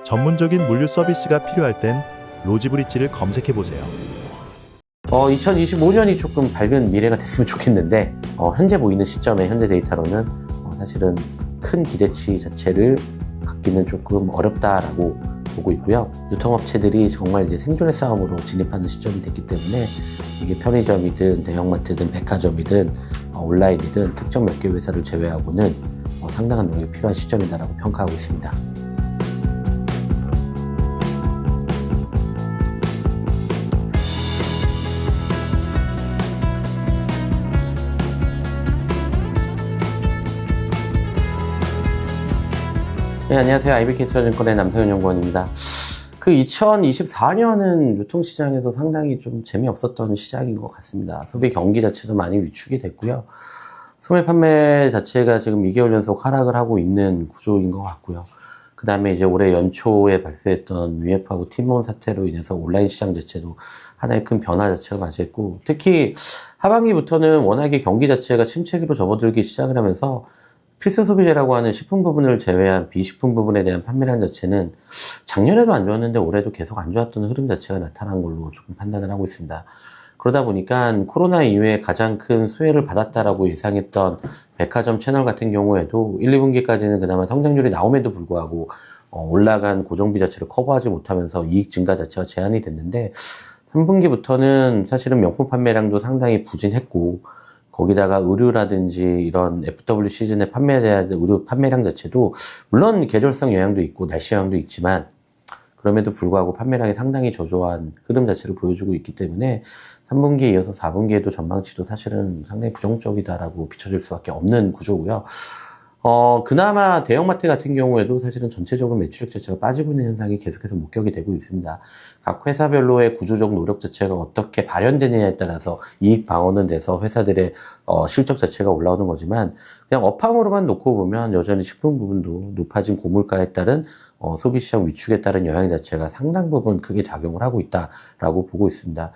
전문적인 물류 서비스가 필요할 땐 로지브리지를 검색해보세요. 2025년이 조금 밝은 미래가 됐으면 좋겠는데 현재 보이는 시점에 현재 데이터로는 사실은 큰 기대치 자체를 갖기는 조금 어렵다라고 보고 있고요. 유통업체들이 정말 이제 생존의 싸움으로 진입하는 시점이 됐기 때문에 이게 편의점이든 대형마트든 백화점이든 온라인이든 특정 몇 개 회사를 제외하고는 상당한 노력이 필요한 시점이다라고 평가하고 있습니다. 네, 안녕하세요. IBK투자증권의 남성현 연구원입니다. 2024년은 유통시장에서 상당히 좀 재미없었던 시장인 것 같습니다. 소비 경기 자체도 많이 위축이 됐고요. 소매 판매 자체가 지금 2개월 연속 하락을 하고 있는 구조인 것 같고요. 그 다음에 이제 올해 연초에 발생했던 UF하고 티몬 사태로 인해서 온라인 시장 자체도 하나의 큰 변화 자체가 맞이했고, 특히 하반기부터는 워낙에 경기 자체가 침체기로 접어들기 시작을 하면서 필수 소비재라고 하는 식품 부분을 제외한 비식품 부분에 대한 판매량 자체는 작년에도 안 좋았는데 올해도 계속 안 좋았던 흐름 자체가 나타난 걸로 조금 판단을 하고 있습니다. 그러다 보니까 코로나 이후에 가장 큰 수혜를 받았다라고 예상했던 백화점 채널 같은 경우에도 1, 2분기까지는 그나마 성장률이 나옴에도 불구하고 올라간 고정비 자체를 커버하지 못하면서 이익 증가 자체가 제한이 됐는데, 3분기부터는 사실은 명품 판매량도 상당히 부진했고, 거기다가 의류라든지 이런 FW 시즌에 판매돼야 될 의류 판매량 자체도 물론 계절성 영향도 있고 날씨 영향도 있지만 그럼에도 불구하고 판매량이 상당히 저조한 흐름 자체를 보여주고 있기 때문에 3분기에 이어서 4분기에도 전망치도 사실은 상당히 부정적이다라고 비춰질 수밖에 없는 구조고요. 그나마 대형마트 같은 경우에도 사실은 전체적으로 매출액 자체가 빠지고 있는 현상이 계속해서 목격이 되고 있습니다. 각 회사별로의 구조적 노력 자체가 어떻게 발현되느냐에 따라서 이익 방어는 돼서 회사들의 실적 자체가 올라오는 거지만, 그냥 업황으로만 놓고 보면 여전히 식품 부분도 높아진 고물가에 따른 소비시장 위축에 따른 영향 자체가 상당 부분 크게 작용을 하고 있다라고 보고 있습니다.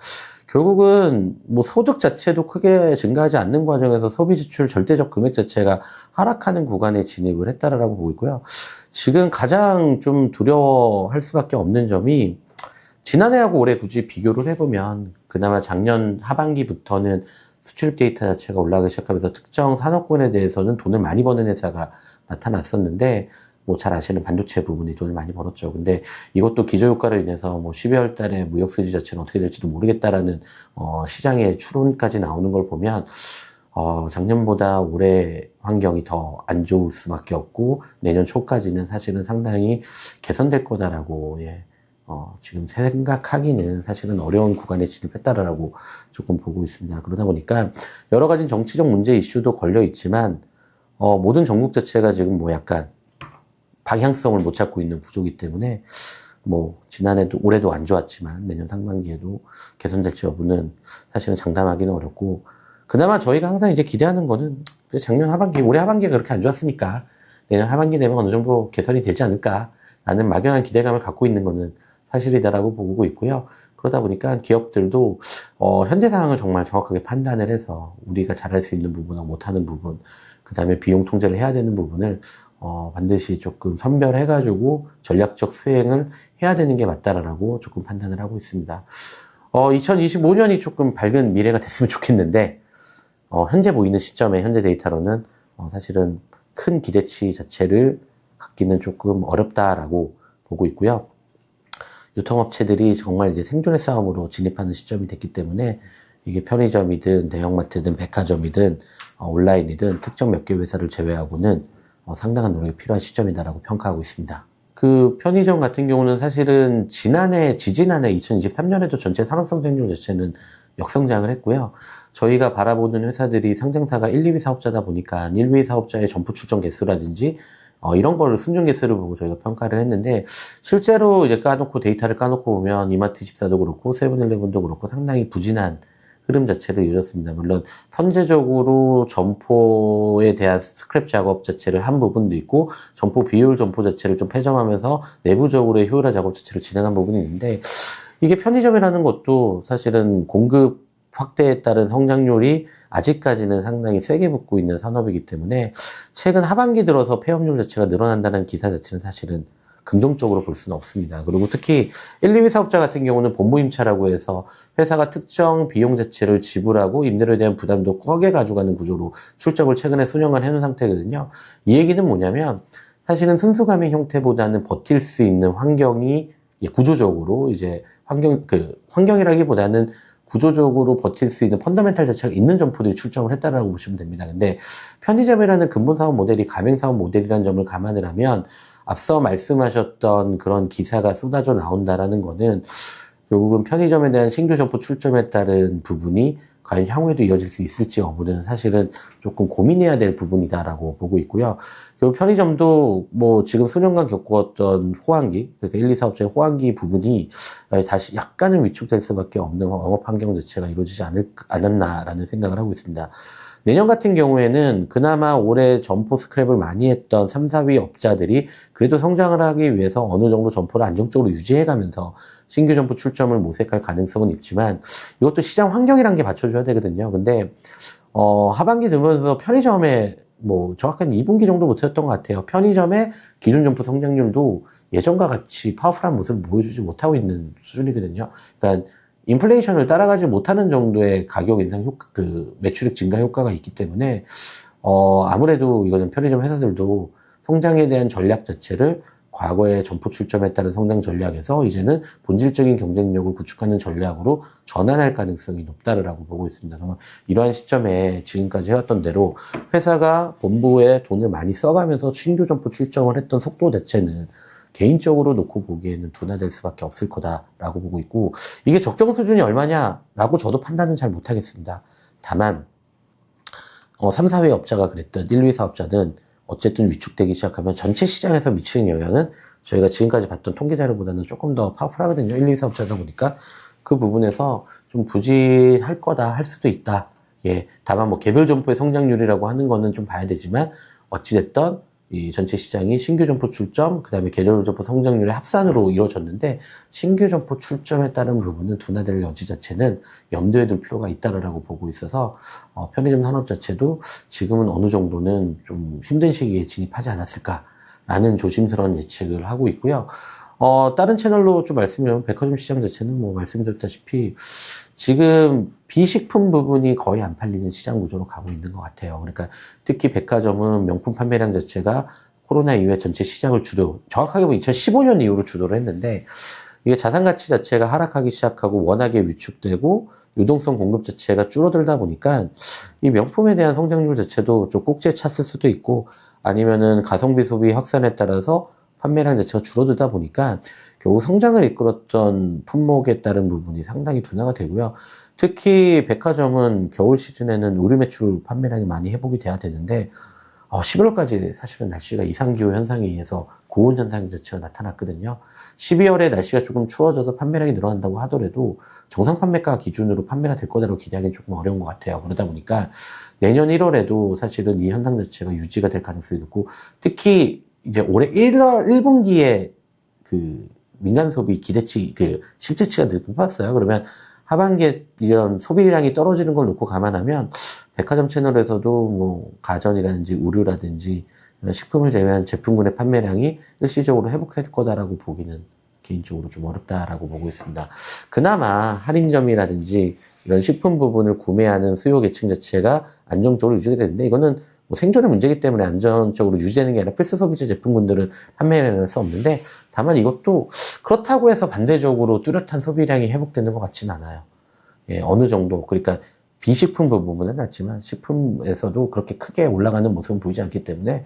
결국은 소득 자체도 크게 증가하지 않는 과정에서 소비 지출 절대적 금액 자체가 하락하는 구간에 진입을 했다라고 보고 있고요. 지금 가장 좀 두려워할 수밖에 없는 점이, 지난해하고 올해 굳이 비교를 해보면 그나마 작년 하반기부터는 수출입 데이터 자체가 올라가기 시작하면서 특정 산업군에 대해서는 돈을 많이 버는 회사가 나타났었는데, 잘 아시는 반도체 부분이 돈을 많이 벌었죠. 근데 이것도 기저효과로 인해서 12월 달에 무역 수지 자체는 어떻게 될지도 모르겠다라는 시장의 추론까지 나오는 걸 보면 작년보다 올해 환경이 더 안 좋을 수밖에 없고, 내년 초까지는 사실은 상당히 개선될 거다라고 지금 생각하기는 사실은 어려운 구간에 진입했다라고 조금 보고 있습니다. 그러다 보니까 여러 가지 정치적 문제 이슈도 걸려 있지만 모든 전국 자체가 지금 약간 방향성을 못 찾고 있는 구조이기 때문에 지난해도 올해도 안 좋았지만 내년 상반기에도 개선될지 여부는 사실은 장담하기는 어렵고, 그나마 저희가 항상 이제 기대하는 거는 작년 하반기, 올해 하반기가 그렇게 안 좋았으니까 내년 하반기 되면 어느 정도 개선이 되지 않을까라는 막연한 기대감을 갖고 있는 거는 사실이다라고 보고 있고요. 그러다 보니까 기업들도 현재 상황을 정말 정확하게 판단을 해서 우리가 잘할 수 있는 부분하고 못하는 부분, 그 다음에 비용 통제를 해야 되는 부분을 반드시 조금 선별해가지고 전략적 수행을 해야 되는 게 맞다라고 조금 판단을 하고 있습니다. 2025년이 조금 밝은 미래가 됐으면 좋겠는데, 현재 보이는 시점에 현재 데이터로는 사실은 큰 기대치 자체를 갖기는 조금 어렵다라고 보고 있고요. 유통업체들이 정말 이제 생존의 싸움으로 진입하는 시점이 됐기 때문에 이게 편의점이든 대형마트든 백화점이든 온라인이든 특정 몇 개 회사를 제외하고는 상당한 노력이 필요한 시점이다라고 평가하고 있습니다. 그 편의점 같은 경우는 사실은 지지난해 2023년에도 전체 산업성장률 자체는 역성장을 했고요. 저희가 바라보는 회사들이 상장사가 1, 2위 사업자다 보니까 1, 2위 사업자의 점포 출점 개수라든지 이런 거를 순증 개수를 보고 저희가 평가를 했는데, 실제로 이제 데이터를 까놓고 보면 이마트24도 그렇고 세븐일레븐도 그렇고 상당히 부진한 흐름 자체를 이뤘습니다. 물론 선제적으로 점포에 대한 스크랩 작업 자체를 한 부분도 있고, 점포 비효율 점포 자체를 좀 폐점하면서 내부적으로의 효율화 작업 자체를 진행한 부분이 있는데, 이게 편의점이라는 것도 사실은 공급 확대에 따른 성장률이 아직까지는 상당히 세게 붙고 있는 산업이기 때문에 최근 하반기 들어서 폐업률 자체가 늘어난다는 기사 자체는 사실은 긍정적으로 볼 수는 없습니다. 그리고 특히 1, 2위 사업자 같은 경우는 본부임차라고 해서 회사가 특정 비용 자체를 지불하고 임대료에 대한 부담도 크게 가져가는 구조로 출적을 최근에 수년간 해놓은 상태거든요. 이 얘기는 뭐냐면 사실은 순수감의 형태보다는 버틸 수 있는 환경이 구조적으로 이제 환경이라기보다는 구조적으로 버틸 수 있는 펀더멘탈 자체가 있는 점포들이 출점을 했다라고 보시면 됩니다. 근데 편의점이라는 근본 사업 모델이 가맹 사업 모델이라는 점을 감안을 하면 앞서 말씀하셨던 그런 기사가 쏟아져 나온다라는 거는 결국은 편의점에 대한 신규 점포 출점에 따른 부분이 과연 향후에도 이어질 수 있을지 여부는 사실은 조금 고민해야 될 부분이다라고 보고 있고요. 그리고 편의점도 뭐 지금 수년간 겪었던 호황기, 그러니까 1, 2 사업자의 호황기 부분이 다시 약간은 위축될 수밖에 없는 영업 환경 자체가 이루어지지 않았나라는 생각을 하고 있습니다. 내년 같은 경우에는 그나마 올해 점포 스크랩을 많이 했던 3, 4위 업자들이 그래도 성장을 하기 위해서 어느 정도 점포를 안정적으로 유지해가면서 신규 점포 출점을 모색할 가능성은 있지만 이것도 시장 환경이란 게 받쳐줘야 되거든요. 근데 하반기 들면서 편의점에 뭐 정확한 2분기 정도 못했던 것 같아요. 편의점의 기존 점포 성장률도 예전과 같이 파워풀한 모습을 보여주지 못하고 있는 수준이거든요. 그러니까 인플레이션을 따라가지 못하는 정도의 가격 인상 효과, 매출액 증가 효과가 있기 때문에, 아무래도 이거는 편의점 회사들도 성장에 대한 전략 자체를 과거의 점포 출점에 따른 성장 전략에서 이제는 본질적인 경쟁력을 구축하는 전략으로 전환할 가능성이 높다라고 보고 있습니다. 그러면 이러한 시점에 지금까지 해왔던 대로 회사가 본부에 돈을 많이 써가면서 신규 점포 출점을 했던 속도 자체는 개인적으로 놓고 보기에는 둔화될 수밖에 없을 거다라고 보고 있고, 이게 적정 수준이 얼마냐라고 저도 판단은 잘 못하겠습니다. 다만 3, 4위 업자가 그랬던 1, 2위 사업자는 어쨌든 위축되기 시작하면 전체 시장에서 미치는 영향은 저희가 지금까지 봤던 통계 자료보다는 조금 더 파워풀하거든요. 1, 2위 사업자다 보니까 그 부분에서 좀 부진할 거다 할 수도 있다. 예, 다만 뭐 개별 점포의 성장률이라고 하는 거는 좀 봐야 되지만 어찌됐든 이 전체 시장이 신규 점포 출점, 그 다음에 개별 점포 성장률의 합산으로 이루어졌는데, 신규 점포 출점에 따른 부분은 둔화될 여지 자체는 염두에 둘 필요가 있다라고 보고 있어서, 편의점 산업 자체도 지금은 어느 정도는 좀 힘든 시기에 진입하지 않았을까라는 조심스러운 예측을 하고 있고요. 다른 채널로 좀 말씀드리면, 백화점 시장 자체는 뭐 말씀드렸다시피, 지금 비식품 부분이 거의 안 팔리는 시장 구조로 가고 있는 것 같아요. 그러니까 특히 백화점은 명품 판매량 자체가 코로나 이후에 전체 시장을 정확하게 보면 2015년 이후로 주도를 했는데, 이게 자산 가치 자체가 하락하기 시작하고 워낙에 위축되고 유동성 공급 자체가 줄어들다 보니까 이 명품에 대한 성장률 자체도 좀 꼭지에 찼을 수도 있고, 아니면은 가성비 소비 확산에 따라서 판매량 자체가 줄어들다 보니까 결국 성장을 이끌었던 품목에 따른 부분이 상당히 둔화가 되고요. 특히 백화점은 겨울 시즌에는 의류 매출 판매량이 많이 회복이 돼야 되는데 11월까지 사실은 날씨가 이상기후 현상에 의해서 고온 현상 자체가 나타났거든요. 12월에 날씨가 조금 추워져서 판매량이 늘어난다고 하더라도 정상 판매가 기준으로 판매가 될 거다라고 기대하기는 조금 어려운 것 같아요. 그러다 보니까 내년 1월에도 사실은 이 현상 자체가 유지가 될 가능성이 높고, 특히 이제 올해 1분기에 민간 소비 기대치, 실제치가 높았어요. 그러면 하반기에 이런 소비량이 떨어지는 걸 놓고 감안하면 백화점 채널에서도 뭐 가전이라든지 의류라든지 식품을 제외한 제품군의 판매량이 일시적으로 회복할 거다라고 보기는 개인적으로 좀 어렵다라고 보고 있습니다. 그나마 할인점이라든지 이런 식품 부분을 구매하는 수요 계층 자체가 안정적으로 유지가 되는데, 이거는 뭐 생존의 문제이기 때문에 안전적으로 유지되는 게 아니라 필수 소비재 제품군들은 판매를 할 수 없는데, 다만 이것도 그렇다고 해서 반대적으로 뚜렷한 소비량이 회복되는 것 같지는 않아요. 예, 어느 정도. 그러니까 비식품 부분은 낮지만 식품에서도 그렇게 크게 올라가는 모습은 보이지 않기 때문에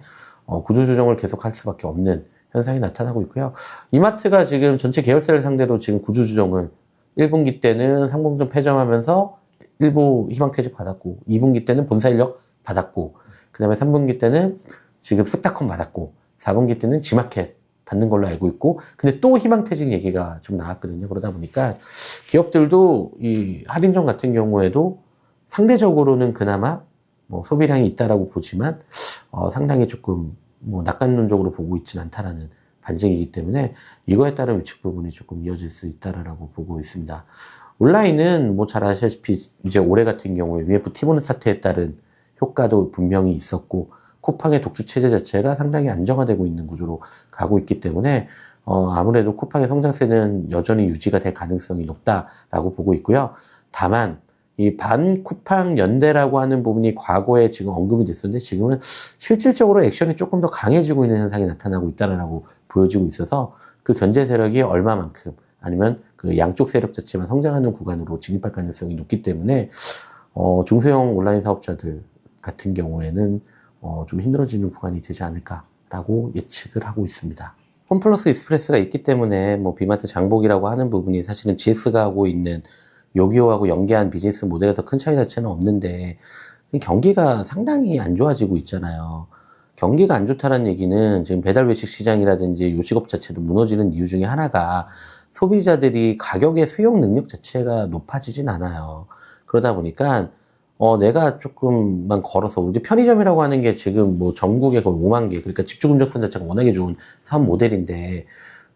구조조정을 계속할 수밖에 없는 현상이 나타나고 있고요. 이마트가 지금 전체 계열사를 상대로 지금 구조조정을 1분기 때는 상봉점 폐점하면서 일부 희망퇴직 받았고, 2분기 때는 본사 인력 받았고, 그 다음에 3분기 때는 지금 쓱닷컴 받았고, 4분기 때는 지마켓 받는 걸로 알고 있고, 근데 또 희망퇴직 얘기가 좀 나왔거든요. 그러다 보니까 기업들도 이 할인점 같은 경우에도 상대적으로는 그나마 뭐 소비량이 있다라고 보지만, 상당히 조금 뭐 낙관론적으로 보고 있지는 않다라는 반증이기 때문에 이거에 따른 위축 부분이 조금 이어질 수 있다라고 보고 있습니다. 온라인은 뭐 잘 아시다시피 이제 올해 같은 경우에 UF 티모는 사태에 따른 효과도 분명히 있었고, 쿠팡의 독주 체제 자체가 상당히 안정화되고 있는 구조로 가고 있기 때문에 아무래도 쿠팡의 성장세는 여전히 유지가 될 가능성이 높다라고 보고 있고요. 다만 이 반쿠팡 연대라고 하는 부분이 과거에 지금 언급이 됐었는데 지금은 실질적으로 액션이 조금 더 강해지고 있는 현상이 나타나고 있다라고 보여지고 있어서 그 견제 세력이 얼마만큼 아니면 그 양쪽 세력 자체만 성장하는 구간으로 진입할 가능성이 높기 때문에 중소형 온라인 사업자들 같은 경우에는 좀 힘들어지는 구간이 되지 않을까라고 예측을 하고 있습니다. 홈플러스 익스프레스가 있기 때문에 뭐 비마트 장복이라고 하는 부분이 사실은 GS가 하고 있는 요기요하고 연계한 비즈니스 모델에서 큰 차이 자체는 없는데 경기가 상당히 안 좋아지고 있잖아요. 경기가 안 좋다는 얘기는 지금 배달 외식 시장이라든지 요식업 자체도 무너지는 이유 중에 하나가 소비자들이 가격의 수용 능력 자체가 높아지진 않아요. 그러다 보니까 내가 조금만 걸어서 우리 편의점이라고 하는 게 지금 뭐 전국에 거의 5만 개, 그러니까 집주금적선 자체가 워낙에 좋은 사업 모델인데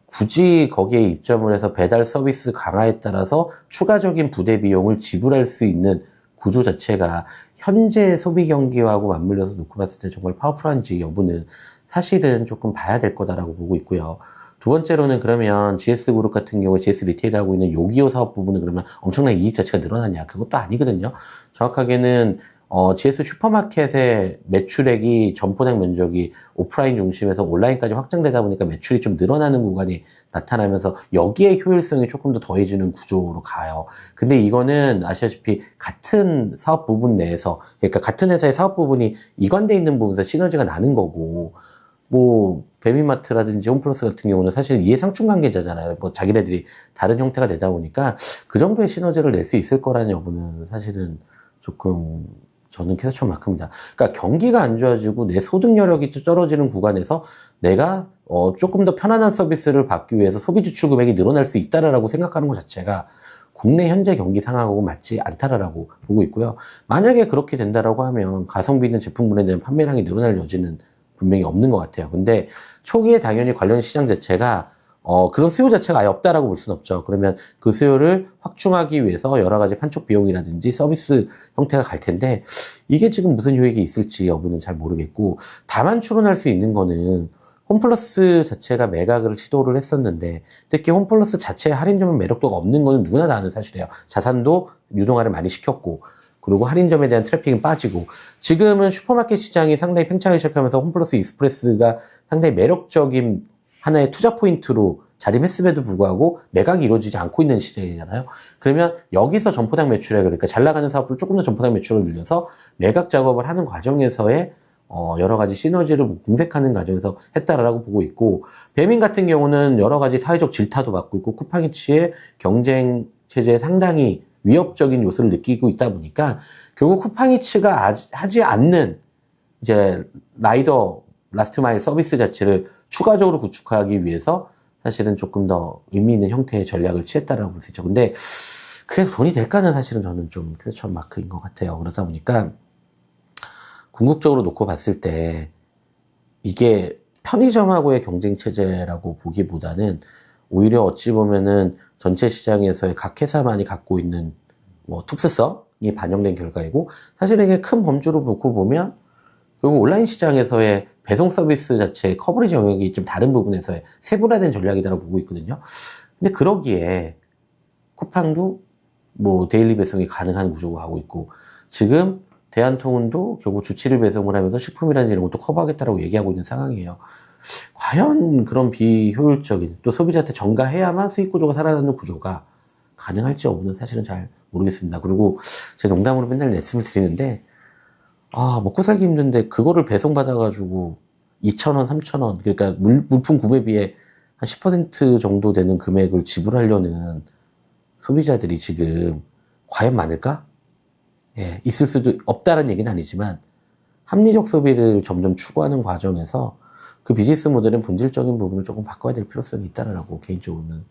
굳이 거기에 입점을 해서 배달 서비스 강화에 따라서 추가적인 부대 비용을 지불할 수 있는 구조 자체가 현재 소비 경기하고 맞물려서 놓고 봤을 때 정말 파워풀한지 여부는 사실은 조금 봐야 될 거다라고 보고 있고요. 두 번째로는 그러면 GS그룹 같은 경우에 GS 리테일이 하고 있는 요기요 사업 부분은 그러면 엄청난 이익 자체가 늘어나냐? 그것도 아니거든요. 정확하게는 GS 슈퍼마켓의 매출액이 점포장 면적이 오프라인 중심에서 온라인까지 확장되다 보니까 매출이 좀 늘어나는 구간이 나타나면서 여기에 효율성이 조금 더 더해지는 구조로 가요. 근데 이거는 아시다시피 같은 사업 부분 내에서, 그러니까 같은 회사의 사업 부분이 이관돼 있는 부분에서 시너지가 나는 거고, 뭐 배미마트라든지 홈플러스 같은 경우는 사실 이해상충 관계자잖아요. 뭐 자기네들이 다른 형태가 되다 보니까 그 정도의 시너지를 낼 수 있을 거라는 여부는 사실은 조금 저는 캐스천마크입니다. 그러니까 경기가 안 좋아지고 내 소득 여력이 떨어지는 구간에서 내가 조금 더 편안한 서비스를 받기 위해서 소비 지출 금액이 늘어날 수 있다라고 생각하는 것 자체가 국내 현재 경기 상황하고 맞지 않다라고 보고 있고요. 만약에 그렇게 된다라고 하면 가성비 있는 제품 브랜드의 판매량이 늘어날 여지는 분명히 없는 것 같아요. 근데 초기에 당연히 관련 시장 자체가 그런 수요 자체가 아예 없다라고 볼 수는 없죠. 그러면 그 수요를 확충하기 위해서 여러 가지 판촉 비용이라든지 서비스 형태가 갈 텐데 이게 지금 무슨 효익이 있을지 여부는 잘 모르겠고, 다만 추론할 수 있는 거는 홈플러스 자체가 매각을 시도를 했었는데 특히 홈플러스 자체의 할인점은 매력도가 없는 거는 누구나 다 아는 사실이에요. 자산도 유동화를 많이 시켰고 그리고 할인점에 대한 트래픽은 빠지고 지금은 슈퍼마켓 시장이 상당히 팽창하기 시작하면서 홈플러스 익스프레스가 상당히 매력적인 하나의 투자 포인트로 자림했음에도 불구하고 매각이 이루어지지 않고 있는 시장이잖아요. 그러면 여기서 점포당 매출액, 그러니까 잘 나가는 사업을 조금 더 점포당 매출을 늘려서 매각 작업을 하는 과정에서의 여러 가지 시너지를 공색하는 과정에서 했다라고 보고 있고, 배민 같은 경우는 여러 가지 사회적 질타도 받고 있고 쿠팡이츠의 경쟁 체제에 상당히 위협적인 요소를 느끼고 있다 보니까 결국 쿠팡이츠가 하지 않는 이제 라이더 라스트 마일 서비스 자체를 추가적으로 구축하기 위해서 사실은 조금 더 의미 있는 형태의 전략을 취했다라고 볼 수 있죠. 근데 그게 돈이 될까는 사실은 저는 좀 퀘스천 마크인 것 같아요. 그러다 보니까 궁극적으로 놓고 봤을 때 이게 편의점하고의 경쟁 체제라고 보기보다는 오히려 어찌 보면은 전체 시장에서의 각 회사만이 갖고 있는 뭐 특수성이 반영된 결과이고, 사실 이게 큰 범주로 놓고 보면 결국 온라인 시장에서의 배송 서비스 자체의 커버리지 영역이 좀 다른 부분에서의 세분화된 전략이라고 보고 있거든요. 근데 그러기에 쿠팡도 뭐 데일리 배송이 가능한 구조가 하고 있고, 지금 대한통운도 결국 주치를 배송을 하면서 식품이라든지 이런 것도 커버하겠다라고 얘기하고 있는 상황이에요. 과연 그런 비효율적인, 또 소비자한테 전가해야만 수익 구조가 살아나는 구조가 가능할지 여부는 사실은 잘 모르겠습니다. 그리고 제가 농담으로 맨날 말씀을 드리는데 먹고 살기 힘든데 그거를 배송받아가지고 2,000원, 3,000원, 그러니까 물품 구매비에 한 10% 정도 되는 금액을 지불하려는 소비자들이 지금 과연 많을까? 예, 있을 수도 없다는 얘기는 아니지만 합리적 소비를 점점 추구하는 과정에서 그 비즈니스 모델은 본질적인 부분을 조금 바꿔야 될 필요성이 있다라고 개인적으로는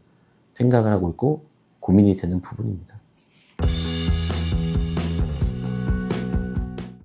생각을 하고 있고 고민이 되는 부분입니다.